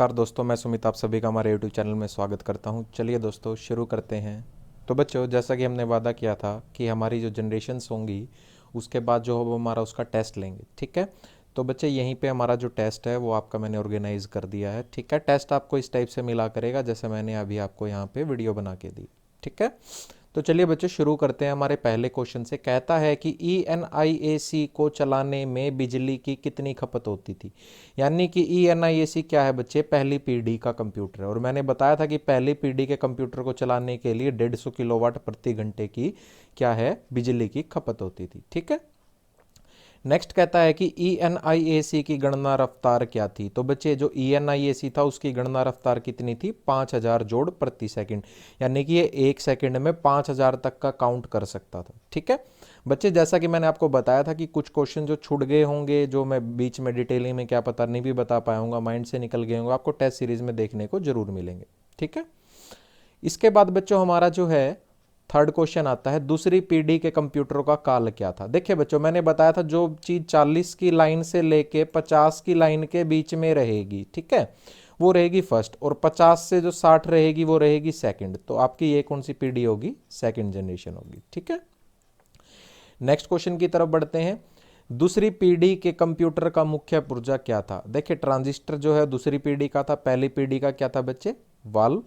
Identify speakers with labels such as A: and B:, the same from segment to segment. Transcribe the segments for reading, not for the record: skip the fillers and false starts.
A: नमस्कार दोस्तों, मैं सुमित आप सभी का हमारे यूट्यूब चैनल में स्वागत करता हूं। चलिए दोस्तों शुरू करते हैं। तो बच्चों, जैसा कि हमने वादा किया था कि हमारी जो जनरेशन्स होंगी उसके बाद जो हो हमारा उसका टेस्ट लेंगे, ठीक है। तो बच्चे यहीं पे हमारा जो टेस्ट है वो आपका मैंने ऑर्गेनाइज कर दिया है, ठीक है। टेस्ट आपको इस टाइप से मिला करेगा जैसे मैंने अभी आपको यहाँ पे वीडियो बना के दी, ठीक है। तो चलिए बच्चों शुरू करते हैं हमारे पहले क्वेश्चन से। कहता है कि ENIAC को चलाने में बिजली की कितनी खपत होती थी। यानी कि ENIAC क्या है बच्चे, पहली पीढ़ी का कंप्यूटर है। और मैंने बताया था कि पहली पीढ़ी के कंप्यूटर को चलाने के लिए 150 किलोवाट प्रति घंटे की क्या है, बिजली की खपत होती थी, ठीक है। नेक्स्ट कहता है कि ENIAC की गणना रफ्तार क्या थी। तो बच्चे जो ENIAC था उसकी गणना रफ्तार कितनी थी, 5000 जोड़ प्रति सेकंड। यानी कि ये एक सेकंड में 5000 तक का काउंट कर सकता था, ठीक है। बच्चे जैसा कि मैंने आपको बताया था कि कुछ क्वेश्चन जो छूट गए होंगे, जो मैं बीच में डिटेलिंग में क्या पता नहीं भी बता पाया हूँ, माइंड से निकल गए होंगे, आपको टेस्ट सीरीज में देखने को जरूर मिलेंगे, ठीक है। इसके बाद बच्चों हमारा जो है थर्ड क्वेश्चन आता है, दूसरी पीढ़ी के कंप्यूटरों का काल क्या था। देखिए बच्चों, मैंने बताया था जो चीज 40 की लाइन से लेके 50 की लाइन के बीच में रहेगी, ठीक है, वो रहेगी फर्स्ट, और 50 से जो 60 रहेगी वो रहेगी सेकंड। तो आपकी ये कौन सी पीढ़ी होगी, सेकंड जनरेशन होगी, ठीक है। नेक्स्ट क्वेश्चन की तरफ बढ़ते हैं। दूसरी पीढ़ी के कंप्यूटर का मुख्य पुर्जा क्या था। देखिए ट्रांजिस्टर जो है दूसरी पीढ़ी का था, पहली पीढ़ी का क्या था बच्चे, वाल्व।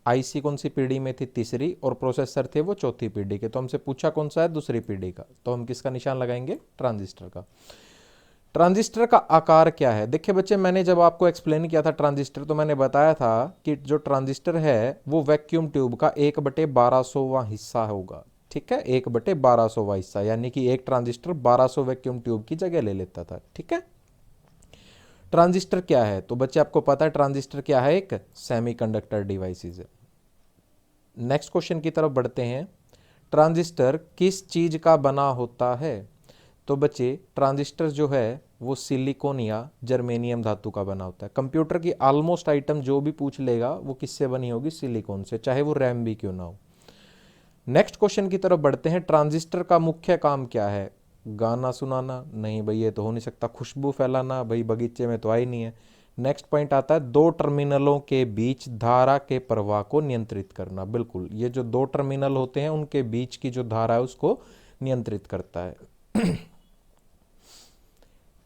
A: आईसी कौन सी पीढ़ी में थी, तीसरी, और प्रोसेसर थे वो चौथी पीढ़ी के। तो हमसे पूछा कौन सा है, दूसरी पीढ़ी का, तो हम किसका निशान लगाएंगे, ट्रांजिस्टर का। ट्रांजिस्टर का आकार क्या है। देखिए बच्चे, मैंने जब आपको एक्सप्लेन किया था ट्रांजिस्टर, तो मैंने बताया था कि जो ट्रांजिस्टर है वो वैक्यूम ट्यूब का 1/1200वां हिस्सा होगा, ठीक है, 1/1200वां हिस्सा। यानी कि एक ट्रांजिस्टर 1200 वैक्यूम ट्यूब की जगह ले लेता था, ठीक है। ट्रांजिस्टर क्या है, तो बच्चे आपको पता है ट्रांजिस्टर क्या है, एक सेमीकंडक्टर डिवाइसेस है। नेक्स्ट क्वेश्चन की तरफ बढ़ते हैं। ट्रांजिस्टर किस चीज का बना होता है। तो बच्चे ट्रांजिस्टर जो है वो सिलिकॉन या जर्मेनियम धातु का बना होता है। कंप्यूटर की ऑलमोस्ट आइटम जो भी पूछ लेगा वो किससे बनी होगी, सिलिकॉन से, चाहे वो रैम भी क्यों ना हो। नेक्स्ट क्वेश्चन की तरफ बढ़ते हैं। ट्रांजिस्टर का मुख्य काम क्या है। गाना सुनाना, नहीं भाई ये तो हो नहीं सकता। खुशबू फैलाना, भाई बगीचे में तो आई नहीं है। नेक्स्ट पॉइंट आता है, दो टर्मिनलों के बीच धारा के प्रवाह को नियंत्रित करना। बिल्कुल, ये जो दो टर्मिनल होते हैं उनके बीच की जो धारा है उसको नियंत्रित करता है।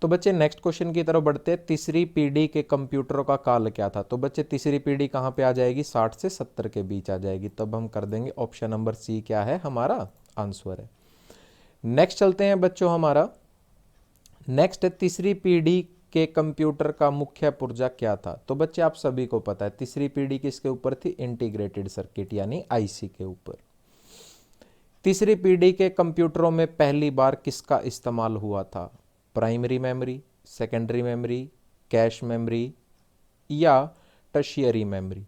A: तो बच्चे नेक्स्ट क्वेश्चन की तरफ बढ़ते हैं। तीसरी पीढ़ी के कंप्यूटरों का काल क्या था। तो बच्चे तीसरी पीढ़ी कहां पे आ जाएगी, 60 से 70 के बीच आ जाएगी। तब हम कर देंगे ऑप्शन नंबर सी क्या है हमारा आंसर है। नेक्स्ट चलते हैं बच्चों, हमारा नेक्स्ट है तीसरी पीढ़ी के कंप्यूटर का मुख्य पुर्जा क्या था। तो बच्चे आप सभी को पता है तीसरी पीढ़ी किसके ऊपर थी, इंटीग्रेटेड सर्किट यानी आईसी के ऊपर। तीसरी पीढ़ी के कंप्यूटरों में पहली बार किसका इस्तेमाल हुआ था। Primary memory, secondary memory, cache memory या टर्शियरी मेमोरी।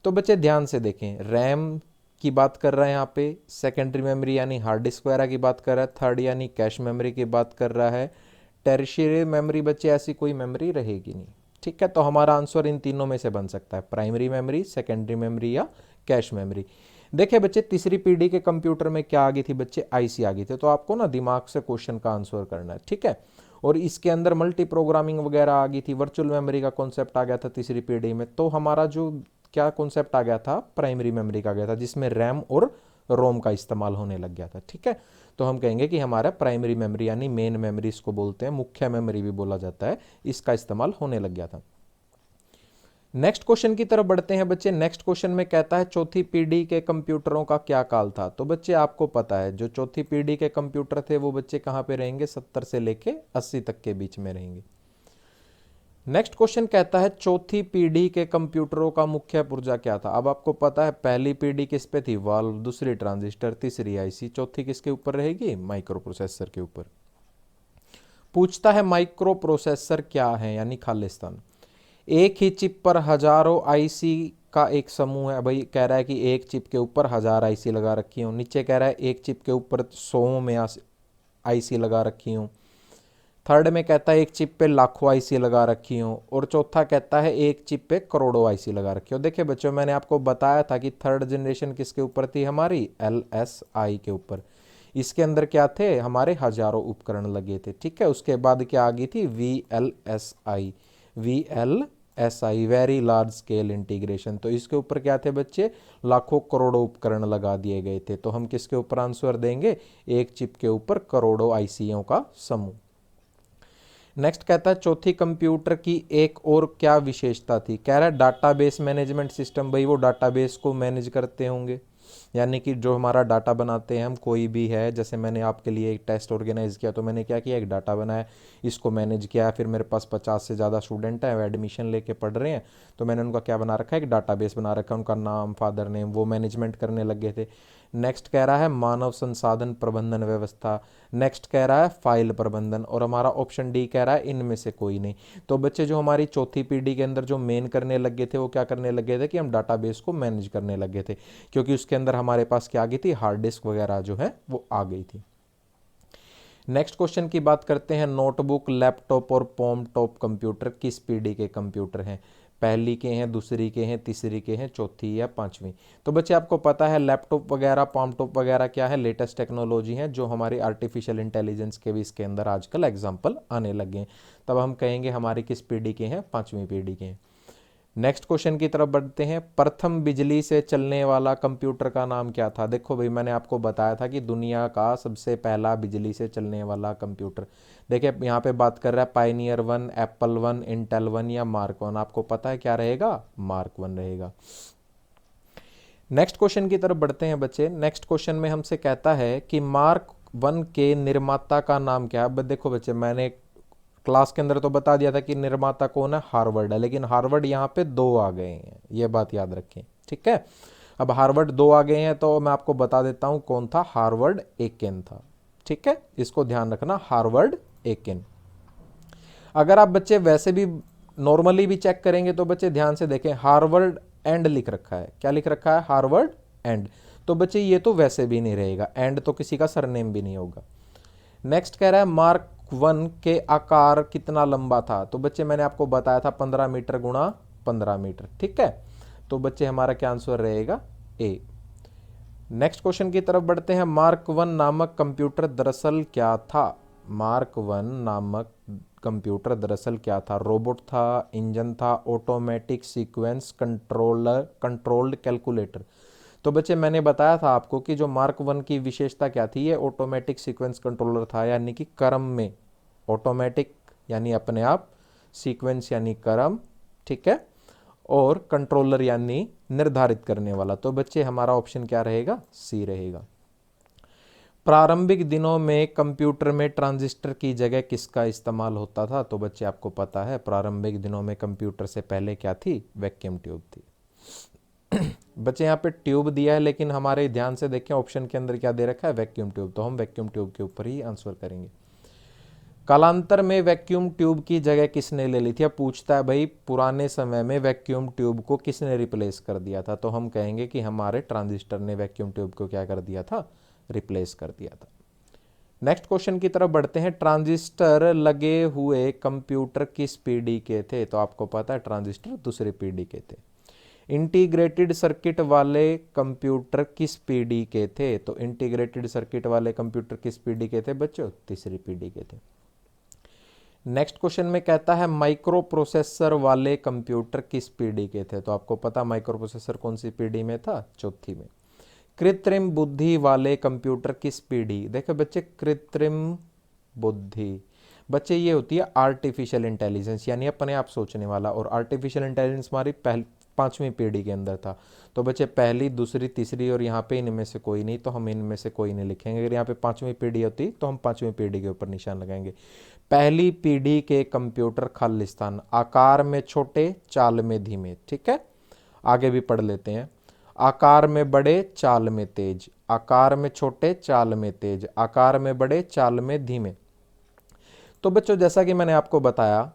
A: तो बच्चे ध्यान से देखें, रैम की बात कर रहा है यहाँ पे, सेकेंडरी मेमोरी यानी हार्ड डिस्क वगैरह की बात कर रहा है, थर्ड यानी कैश मेमोरी की बात कर रहा है, टर्शियरी मेमोरी बच्चे ऐसी कोई मेमोरी रहेगी नहीं, ठीक है। तो हमारा आंसर इन तीनों में से बन सकता है, प्राइमरी मेमोरी, सेकेंडरी मेमोरी या कैश मेमोरी। देखिए बच्चे तीसरी पीढ़ी के कंप्यूटर में क्या आ गई थी बच्चे, आईसी आ गई थी। तो आपको ना दिमाग से क्वेश्चन का आंसर करना है, ठीक है। और इसके अंदर मल्टी प्रोग्रामिंग वगैरह आ गई थी, वर्चुअल मेमोरी का कॉन्सेप्ट आ गया था तीसरी पीढ़ी में। तो हमारा जो क्या कॉन्सेप्ट आ गया था, प्राइमरी मेमोरी का आ गया था, जिसमें रैम और रोम का इस्तेमाल होने लग गया था, ठीक है। तो हम कहेंगे कि हमारा प्राइमरी मेमोरी यानी मेन मेमोरी इसको बोलते हैं, मुख्य मेमोरी भी बोला जाता है, इसका इस्तेमाल होने लग गया था। नेक्स्ट क्वेश्चन की तरफ बढ़ते हैं बच्चे। नेक्स्ट क्वेश्चन में कहता है चौथी पीढ़ी के कंप्यूटरों का क्या काल था। तो बच्चे आपको पता है जो चौथी पीढ़ी के कंप्यूटर थे वो बच्चे कहां पे रहेंगे, 70 से लेके 80 तक के बीच में रहेंगे। नेक्स्ट क्वेश्चन कहता है चौथी पीढ़ी के कंप्यूटरों का मुख्य पुर्जा क्या था। अब आपको पता है पहली पीढ़ी किस पे थी, वाल्व, दूसरी ट्रांजिस्टर, तीसरी आईसी, चौथी किसके ऊपर रहेगी, माइक्रो प्रोसेसर के ऊपर। पूछता है माइक्रो प्रोसेसर क्या है यानी खालिस्तान। एक ही चिप पर हजारों आईसी का एक समूह है। भाई कह रहा है कि एक चिप के ऊपर 1000 आईसी लगा रखी हूँ, नीचे कह रहा है एक चिप के ऊपर 100 में आईसी लगा रखी हूँ, थर्ड में कहता है एक चिप पे लाखों आईसी लगा रखी हूँ, और चौथा कहता है एक चिप पे करोड़ों आईसी लगा रखी हो। देखिए बच्चों, मैंने आपको बताया था कि थर्ड जनरेशन किसके ऊपर थी, हमारी LSI के ऊपर। इसके अंदर क्या थे, हमारे हजारों उपकरण लगे थे, ठीक है। उसके बाद क्या आ गई थी, VLSI, SI very large scale integration. तो इसके ऊपर क्या थे बच्चे, लाखों करोड़ों उपकरण लगा दिए गए थे। तो हम किसके ऊपर आंसर देंगे, एक चिप के ऊपर करोड़ों आईसीओ का समूह। नेक्स्ट कहता है चौथी कंप्यूटर की एक और क्या विशेषता थी, कह रहा है डाटाबेस मैनेजमेंट सिस्टम। भाई वो डाटाबेस को मैनेज करते होंगे, यानी कि जो हमारा डाटा बनाते हैं हम, कोई भी है, जैसे मैंने आपके लिए एक टेस्ट ऑर्गेनाइज किया तो मैंने क्या किया, एक डाटा बनाया, इसको मैनेज किया। फिर मेरे पास 50 से ज़्यादा स्टूडेंट हैं, वो एडमिशन लेके पढ़ रहे हैं, तो मैंने उनका क्या बना रखा है, एक डाटाबेस बना रखा है, उनका नाम, फादर नेम, वो मैनेजमेंट करने लग गए थे। नेक्स्ट कह रहा है मानव संसाधन प्रबंधन व्यवस्था। नेक्स्ट कह रहा है फाइल प्रबंधन, और हमारा ऑप्शन डी कह रहा है इनमें से कोई नहीं। तो बच्चे जो हमारी चौथी पीढ़ी के अंदर जो मेन करने लग गए थे, वो क्या करने लग गए थे कि हम डाटाबेस को मैनेज करने लग गए थे, क्योंकि उसके अंदर हमारे पास क्या आ गई थी, हार्ड डिस्क वगैरह जो है वो आ गई थी। नेक्स्ट क्वेश्चन की बात करते हैं, नोटबुक, लैपटॉप और पॉम टॉप कंप्यूटर किस पीढ़ी के कंप्यूटर हैं, पहली के हैं, दूसरी के हैं, तीसरी के हैं, चौथी या पांचवी। तो बच्चे आपको पता है लैपटॉप वगैरह, पॉम टॉप वगैरह क्या है, लेटेस्ट टेक्नोलॉजी है, जो हमारी आर्टिफिशियल इंटेलिजेंस के भी इसके अंदर आजकल एग्जाम्पल आने लगे हैं। तब हम कहेंगे हमारी किस पीढ़ी के हैं, पांचवी पीढ़ी के हैं। नेक्स्ट क्वेश्चन की तरफ बढ़ते हैं, प्रथम बिजली से चलने वाला कंप्यूटर का नाम क्या था। देखो भाई मैंने आपको बताया था कि दुनिया का सबसे पहला बिजली से चलने वाला कंप्यूटर, देखिए यहाँ पे बात कर रहा है पायनियर 1, एप्पल 1, इंटेल 1 या मार्क 1। आपको पता है क्या रहेगा, मार्क 1 रहेगा। नेक्स्ट क्वेश्चन की तरफ बढ़ते हैं बच्चे। नेक्स्ट क्वेश्चन में हमसे कहता है कि मार्क 1 के निर्माता का नाम क्या है। अब देखो बच्चे मैंने क्लास के अंदर तो बता दिया था कि निर्माता कौन है, हार्वर्ड है, लेकिन हार्वर्ड यहाँ पे 2 आ गए हैं, ये बात याद रखें, ठीक है। अब हार्वर्ड 2 आ गए हैं तो मैं आपको बता देता हूं कौन था, हार्वर्ड एकेन था, ठीक है, इसको ध्यान रखना, हार्वर्ड एकेन। अगर आप बच्चे वैसे भी नॉर्मली भी चेक करेंगे तो बच्चे ध्यान से देखें, हार्वर्ड एंड लिख रखा है, क्या लिख रखा है, हार्वर्ड एंड। तो बच्चे ये तो वैसे भी नहीं रहेगा, एंड तो किसी का सरनेम भी नहीं होगा। नेक्स्ट कह रहा है मार्क 1 के आकार कितना लंबा था। तो बच्चे मैंने आपको बताया था 15 मीटर गुणा 15 मीटर, ठीक है। तो बच्चे हमारा क्या आंसर रहेगा, ए। नेक्स्ट क्वेश्चन की तरफ बढ़ते हैं, मार्क 1 नामक कंप्यूटर दरअसल क्या था। मार्क 1 नामक कंप्यूटर दरअसल क्या था, रोबोट था, इंजन था, automatic sequence controller, controlled calculator. तो बच्चे मैंने बताया था आपको कि जो मार्क 1 की विशेषता क्या थी, ये ऑटोमेटिक सीक्वेंस कंट्रोलर था, यानी कि क्रम में, ऑटोमेटिक यानी अपने आप, सीक्वेंस यानी क्रम, ठीक है, और कंट्रोलर यानी निर्धारित करने वाला। तो बच्चे हमारा ऑप्शन क्या रहेगा, सी रहेगा। प्रारंभिक दिनों में कंप्यूटर में ट्रांजिस्टर की जगह किसका इस्तेमाल होता था। तो बच्चे आपको पता है प्रारंभिक दिनों में कंप्यूटर से पहले क्या थी, वैक्यूम ट्यूब थी। बच्चे यहाँ पे ट्यूब दिया है, लेकिन हमारे ध्यान से देखें ऑप्शन के अंदर क्या दे रखा है, वैक्यूम ट्यूब, तो हम वैक्यूम ट्यूब के ऊपर ही आंसर करेंगे। कालांतर में वैक्यूम ट्यूब की जगह किसने ले ली थी। अब पूछता है भाई पुराने समय में वैक्यूम ट्यूब को किसने रिप्लेस कर दिया था, तो हम कहेंगे कि हमारे ट्रांजिस्टर ने वैक्यूम ट्यूब को क्या कर दिया था, रिप्लेस कर दिया था। नेक्स्ट क्वेश्चन की तरफ बढ़ते हैं, ट्रांजिस्टर लगे हुए कंप्यूटर किस पीढ़ी के थे। तो आपको पता है ट्रांजिस्टर दूसरी पीढ़ी के थे। इंटीग्रेटेड सर्किट वाले कंप्यूटर किस पीढ़ी के थे। तो इंटीग्रेटेड सर्किट वाले कंप्यूटर किस पीढ़ी के थे बच्चों, तीसरी पीढ़ी के थे। नेक्स्ट क्वेश्चन में कहता है माइक्रो प्रोसेसर वाले कंप्यूटर किस पीढ़ी के थे। तो आपको पता माइक्रो प्रोसेसर कौन सी पीढ़ी में था, चौथी में। कृत्रिम बुद्धि वाले कंप्यूटर किस पीढ़ी, देखो बच्चे कृत्रिम बुद्धि, बच्चे ये होती है आर्टिफिशियल इंटेलिजेंस, यानी अपने आप सोचने वाला, और आर्टिफिशियल इंटेलिजेंस हमारी पांचवी पीढ़ी के अंदर था। तो बच्चे पहली, दूसरी, तीसरी, और यहाँ पे इनमें से कोई नहीं, तो हम इनमें से कोई नहीं लिखेंगे। अगर यहाँ पे पांचवी पीढ़ी होती तो हम पांचवी पीढ़ी के ऊपर निशान लगाएंगे। पहली पीढ़ी के कंप्यूटर खालिस्तान, आकार में छोटे, चाल में धीमे, ठीक है। आगे भी पढ़ लेते हैं, आकार में बड़े, चाल में तेज, आकार में छोटे, चाल में तेज, आकार में बड़े, चाल में धीमे। तो बच्चों जैसा कि मैंने आपको बताया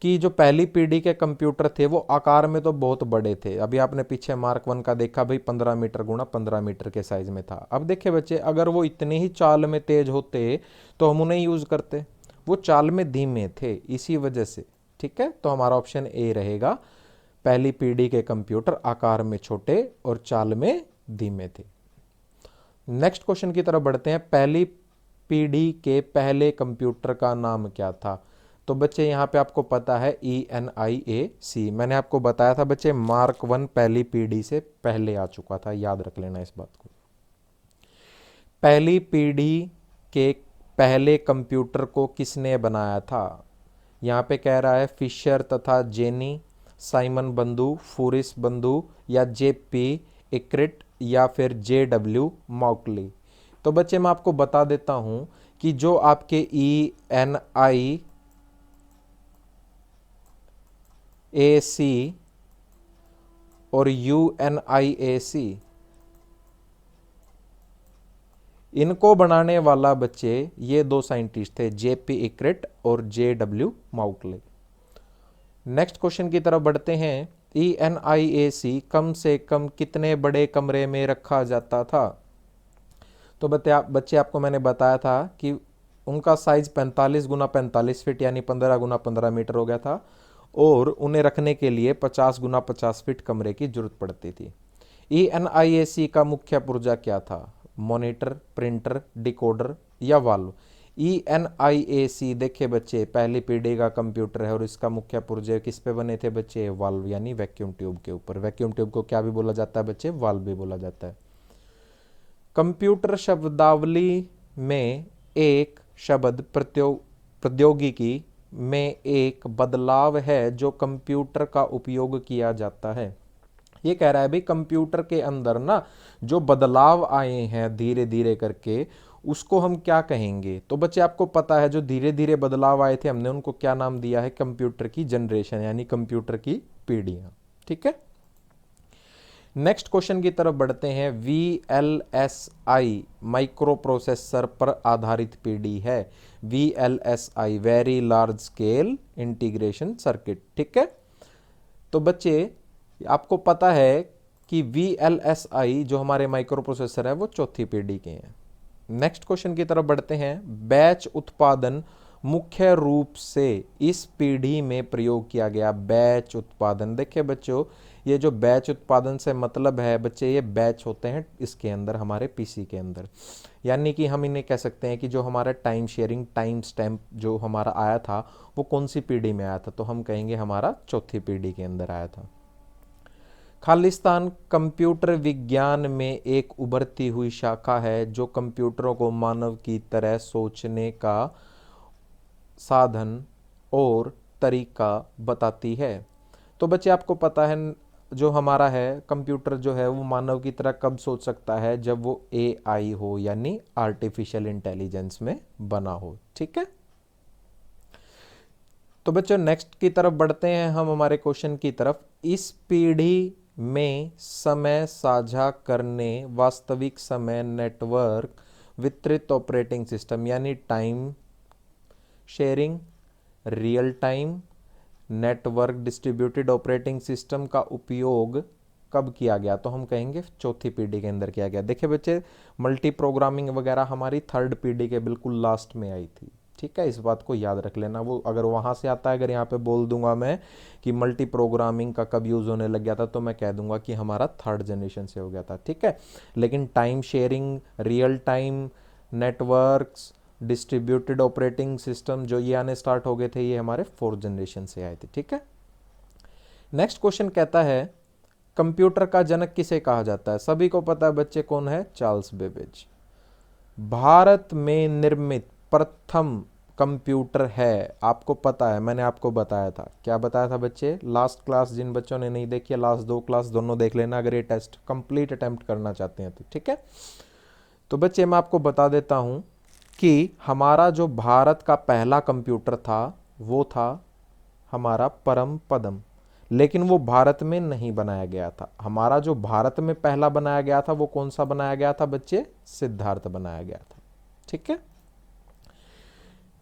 A: कि जो पहली पीढ़ी के कंप्यूटर थे वो आकार में तो बहुत बड़े थे। अभी आपने पीछे मार्क 1 का देखा भाई, 15 मीटर गुणा 15 मीटर के साइज में था। अब देखिए बच्चे, अगर वो इतने ही चाल में तेज होते तो हम उन्हें यूज करते, वो चाल में धीमे थे इसी वजह से, ठीक है। तो हमारा ऑप्शन ए रहेगा, पहली पीढ़ी के कंप्यूटर आकार में छोटे और चाल में धीमे थे। नेक्स्ट क्वेश्चन की तरफ बढ़ते हैं, पहली पीढ़ी के पहले कंप्यूटर का नाम क्या था। तो बच्चे यहाँ पे आपको पता है ENIAC। मैंने आपको बताया था बच्चे मार्क 1 पहली पीढ़ी से पहले आ चुका था, याद रख लेना इस बात को। पहली पीढ़ी के पहले कंप्यूटर को किसने बनाया था? यहाँ पे कह रहा है फिशर तथा जेनी, साइमन बंधु, फूरिस बंधु, या JP इक्रिट, या फिर JW मॉकली। तो बच्चे मैं आपको बता देता हूं कि जो आपके ENIAC और UNIAC, इनको बनाने वाला बच्चे ये दो साइंटिस्ट थे, JP इक्रिट और JW मॉकली। नेक्स्ट क्वेश्चन की तरफ बढ़ते हैं। ENIAC कम से कम कितने बड़े कमरे में रखा जाता था? तो बच्चे आपको मैंने बताया था कि उनका साइज 45 गुना 45 फीट यानी 15 गुना 15 मीटर हो गया था, और उन्हें रखने के लिए 50 गुना 50 फीट कमरे की जरूरत पड़ती थी। ENIAC का मुख्य पुर्जा क्या था? मॉनिटर, प्रिंटर, डिकोडर या वाल्व? ENIAC देखिए बच्चे पहली पीढ़ी का कंप्यूटर है और इसका मुख्य पुर्जे किस पे बने थे बच्चे? वाल्व यानी वैक्यूम ट्यूब के ऊपर। वैक्यूम ट्यूब को क्या भी बोला जाता है बच्चे? वाल्व भी बोला जाता है। कंप्यूटर शब्दावली में एक शब्द प्रौद्योगिकी में एक बदलाव है जो कंप्यूटर का उपयोग किया जाता है। ये कह रहा है भाई कंप्यूटर के अंदर ना जो बदलाव आए हैं धीरे धीरे करके, उसको हम क्या कहेंगे? तो बच्चे आपको पता है जो धीरे धीरे बदलाव आए थे हमने उनको क्या नाम दिया है? कंप्यूटर की जनरेशन यानी कंप्यूटर की पीढ़ियां। ठीक है, नेक्स्ट क्वेश्चन की तरफ बढ़ते हैं। VLSI माइक्रो प्रोसेसर पर आधारित पीढ़ी है। VLSI very large scale integration circuit. ठीक है, तो बच्चे आपको पता है कि VLSI जो हमारे माइक्रो प्रोसेसर है वो चौथी पीढ़ी के हैं। नेक्स्ट क्वेश्चन की तरफ बढ़ते हैं। बैच उत्पादन मुख्य रूप से इस पीढ़ी में प्रयोग किया गया। बैच उत्पादन देखिए बच्चों, ये जो बैच उत्पादन से मतलब है बच्चे, ये बैच होते हैं इसके अंदर हमारे PC के अंदर, यानी कि हम इन्हें कह सकते हैं कि जो हमारा टाइम शेयरिंग टाइम स्टैम्प जो हमारा आया था वो कौन सी पीढ़ी में आया था? तो हम कहेंगे हमारा चौथी पीढ़ी के अंदर आया था। खालिस्तान कंप्यूटर विज्ञान में एक उभरती हुई शाखा है जो कंप्यूटरों को मानव की तरह सोचने का साधन और तरीका बताती है। तो बच्चे आपको पता है जो हमारा है कंप्यूटर जो है वो मानव की तरह कब सोच सकता है? जब वो AI हो यानी आर्टिफिशियल इंटेलिजेंस में बना हो। ठीक है, तो बच्चों नेक्स्ट की तरफ बढ़ते हैं हम हमारे क्वेश्चन की तरफ। इस पीढ़ी में समय साझा करने वास्तविक समय नेटवर्क वितरित ऑपरेटिंग सिस्टम यानी time sharing real time network distributed operating system का उपयोग कब किया गया? तो हम कहेंगे चौथी पीढ़ी के अंदर किया गया। देखिए बच्चे मल्टी प्रोग्रामिंग वगैरह हमारी थर्ड पीढ़ी के बिल्कुल लास्ट में आई थी। ठीक है, इस बात को याद रख लेना। वो अगर वहां से आता है, अगर यहाँ पे बोल दूंगा मैं कि मल्टी प्रोग्रामिंग का कब यूज होने लग गया था, तो मैं कह दूंगा कि हमारा थर्ड जनरेशन से हो गया था। ठीक है, लेकिन time sharing real time networks distributed operating system जो ये आने स्टार्ट हो गए थे ये हमारे फोर्थ जनरेशन से आए थे। ठीक है, नेक्स्ट क्वेश्चन कहता है कंप्यूटर का जनक किसे कहा जाता है? सभी को पता है बच्चे कौन है? Charles Babbage. भारत में निर्मित प्रथम कंप्यूटर है, आपको पता है मैंने आपको बताया था। क्या बताया था बच्चे? लास्ट क्लास जिन बच्चों ने नहीं देखी है लास्ट 2 क्लास दोनों देख लेना अगर ये टेस्ट कंप्लीट अटेम्प्ट करना चाहते हैं तो। ठीक है, तो बच्चे मैं आपको बता देता हूं कि हमारा जो भारत का पहला कंप्यूटर था वो था हमारा परम पदम, लेकिन वो भारत में नहीं बनाया गया था। हमारा जो भारत में पहला बनाया गया था वो कौन सा बनाया गया था बच्चे? सिद्धार्थ बनाया गया था। ठीक है,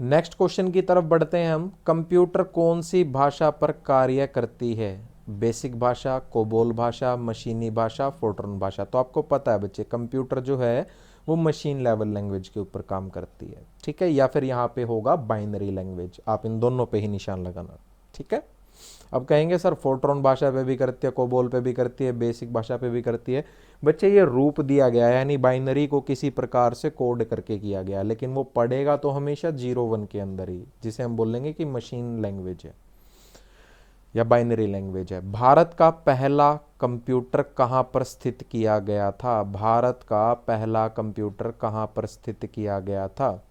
A: नेक्स्ट क्वेश्चन की तरफ बढ़ते हैं हम। कंप्यूटर कौन सी भाषा पर कार्य करती है? बेसिक भाषा, कोबोल भाषा, मशीनी भाषा, फोर्ट्रन भाषा। तो आपको पता है बच्चे कंप्यूटर जो है वो मशीन लेवल लैंग्वेज के ऊपर काम करती है। ठीक है, या फिर यहाँ पे होगा बाइनरी लैंग्वेज, आप इन दोनों पे ही निशान लगाना। ठीक है, अब कहेंगे सर फोर्ट्रॉन भाषा पे भी करती है, कोबोल पे भी करती है, बेसिक भाषा पे भी करती है। बच्चे ये रूप दिया गया है, यानी बाइनरी को किसी प्रकार से कोड करके किया गया, लेकिन वो पढ़ेगा तो हमेशा 0 1 के अंदर ही, जिसे हम बोलेंगे कि मशीन लैंग्वेज है या बाइनरी लैंग्वेज है। भारत का पहला कंप्यूटर कहाँ पर स्थित किया गया था? भारत का पहला कंप्यूटर कहाँ पर स्थित किया गया था?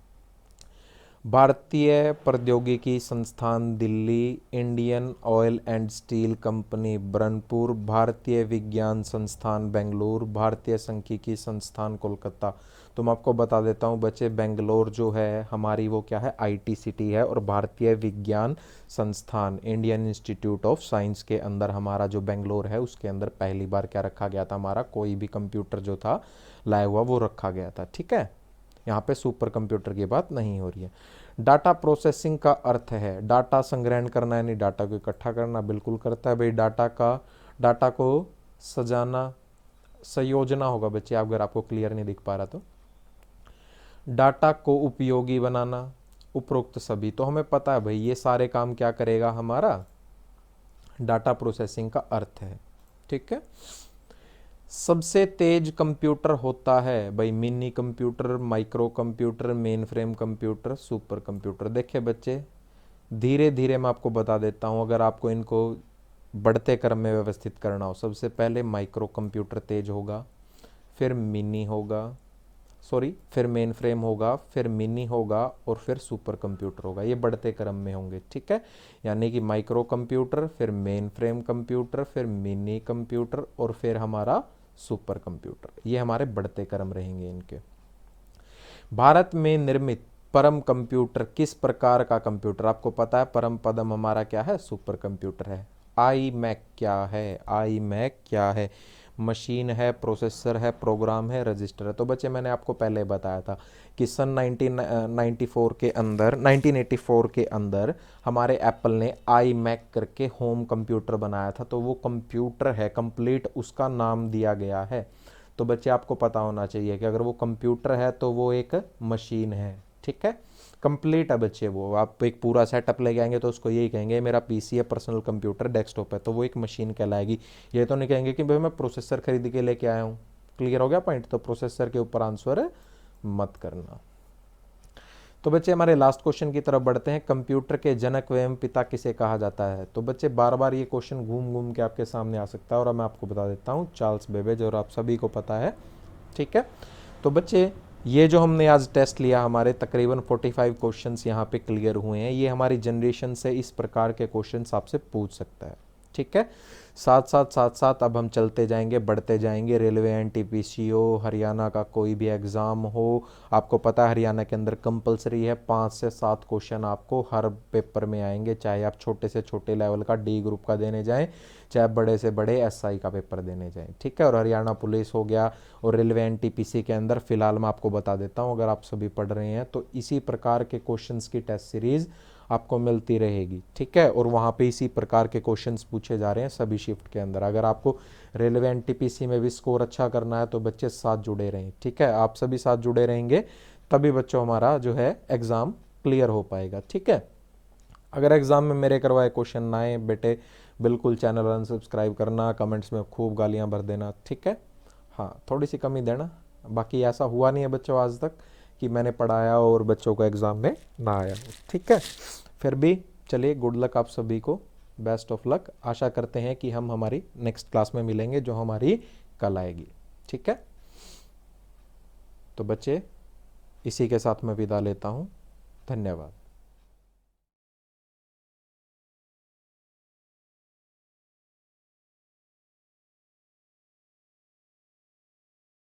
A: भारतीय प्रौद्योगिकी संस्थान Delhi, Indian oil and steel company Brahmapur, भारतीय विज्ञान संस्थान बेंगलुरु, भारतीय सांख्यिकी संस्थान कोलकाता। तो मैं आपको बता देता हूँ बच्चे, बेंगलोर जो है हमारी वो क्या है, आईटी सिटी है, और भारतीय विज्ञान संस्थान इंडियन इंस्टीट्यूट ऑफ साइंस के अंदर हमारा जो बेंगलोर है उसके अंदर पहली बार क्या रखा गया था, हमारा कोई भी कंप्यूटर जो था लाया हुआ वो रखा गया था। ठीक है, यहाँ पे सुपर कंप्यूटर की बात नहीं हो रही है। डाटा प्रोसेसिंग का अर्थ है डाटा संग्रहण करना, यानी डाटा को इकट्ठा करना, बिल्कुल करता है भाई। डाटा को सजाना, संयोजना होगा बच्चे, अगर आपको क्लियर नहीं दिख पा रहा तो। डाटा को उपयोगी बनाना, उपरोक्त सभी। तो हमें पता है भाई ये सारे काम क्या करेगा, हमारा डाटा प्रोसेसिंग का अर्थ है। ठीक है, सबसे तेज कंप्यूटर होता है भाई mini computer, micro computer, main frame computer, super computer. देखिए बच्चे, धीरे धीरे मैं आपको बता देता हूँ, अगर आपको इनको बढ़ते क्रम में व्यवस्थित करना हो, सबसे पहले माइक्रो कंप्यूटर तेज होगा, फिर मिनी होगा, फिर मेन फ्रेम होगा, फिर मिनी होगा, और फिर सुपर कंप्यूटर होगा। ये बढ़ते क्रम में होंगे। ठीक है, यानी कि माइक्रो कंप्यूटर, फिर मेन फ्रेम कंप्यूटर, फिर मिनी कंप्यूटर, और फिर हमारा सुपर कंप्यूटर। ये हमारे बढ़ते क्रम रहेंगे इनके। भारत में निर्मित परम कंप्यूटर किस प्रकार का कंप्यूटर? आपको पता है परम पदम हमारा क्या है, सुपर कंप्यूटर है। आई मैक क्या है? आई मैक क्या है? मशीन है, प्रोसेसर है, प्रोग्राम है, रजिस्टर है। तो बच्चे मैंने आपको पहले बताया था कि सन 1984 के अंदर हमारे एप्पल ने आई मैक करके होम कंप्यूटर बनाया था। तो वो कंप्यूटर है कंप्लीट, उसका नाम दिया गया है। तो बच्चे आपको पता होना चाहिए कि अगर वो कंप्यूटर है तो वो एक मशीन है। ठीक है, कंप्लीट है बच्चे। वो आप एक पूरा सेटअप लेके आएंगे तो उसको यही कहेंगे मेरा पीसी है, पर्सनल कंप्यूटर, डेस्कटॉप है, तो वो एक मशीन कहलाएगी। ये तो नहीं कहेंगे कि भाई मैं प्रोसेसर खरीद के लेके आया हूँ। क्लियर हो गया पॉइंट? तो प्रोसेसर के ऊपर आंसर मत करना। तो बच्चे हमारे लास्ट क्वेश्चन की तरफ बढ़ते हैं। कंप्यूटर के जनक एवं पिता किसे कहा जाता है? तो बच्चे बार बार ये क्वेश्चन घूम घूम के आपके सामने आ सकता है, और मैं आपको बता देता हूँ चार्ल्स बेबेज, और आप सभी को पता है। ठीक है, तो बच्चे ये जो हमने आज टेस्ट लिया, हमारे तकरीबन 45 क्वेश्चंस यहाँ पे क्लियर हुए हैं। ये हमारी जनरेशन से इस प्रकार के क्वेश्चंस आपसे पूछ सकता है। ठीक है, साथ साथ अब हम चलते जाएंगे, बढ़ते जाएंगे। रेलवे, एनटीपीसी हो, हरियाणा का कोई भी एग्ज़ाम हो, आपको पता है हरियाणा के अंदर कंपलसरी है 5 से 7 क्वेश्चन आपको हर पेपर में आएंगे, चाहे आप छोटे से छोटे लेवल का डी ग्रुप का देने जाएं, चाहे बड़े से बड़े एसआई का पेपर देने जाएं। ठीक है, और हरियाणा पुलिस हो गया, और रेलवे एनटीपीसी के अंदर फिलहाल मैं आपको बता देता हूँ, अगर आप सभी पढ़ रहे हैं तो इसी प्रकार के क्वेश्चंस की टेस्ट सीरीज़ आपको मिलती रहेगी। ठीक है, और वहाँ पे इसी प्रकार के क्वेश्चंस पूछे जा रहे हैं सभी शिफ्ट के अंदर। अगर आपको रेलवे एनटीपीसी में भी स्कोर अच्छा करना है तो बच्चे साथ जुड़े रहें। ठीक है, आप सभी साथ जुड़े रहेंगे तभी बच्चों हमारा जो है एग्ज़ाम क्लियर हो पाएगा। ठीक है, अगर एग्ज़ाम में मेरे करवाए क्वेश्चन ना आए बेटे, बिल्कुल चैनल अनसब्सक्राइब करना, कमेंट्स में खूब गालियाँ भर देना। ठीक है, हाँ थोड़ी सी कमी देना, बाकी ऐसा हुआ नहीं है बच्चों आज तक कि मैंने पढ़ाया और बच्चों को एग्ज़ाम में ना आया। ठीक है, फिर भी चलिए, गुड लक आप सभी को, बेस्ट ऑफ लक। आशा करते हैं कि हम हमारी नेक्स्ट क्लास में मिलेंगे जो हमारी कल आएगी। ठीक है, तो बच्चे इसी के साथ मैं विदा लेता हूँ। धन्यवाद।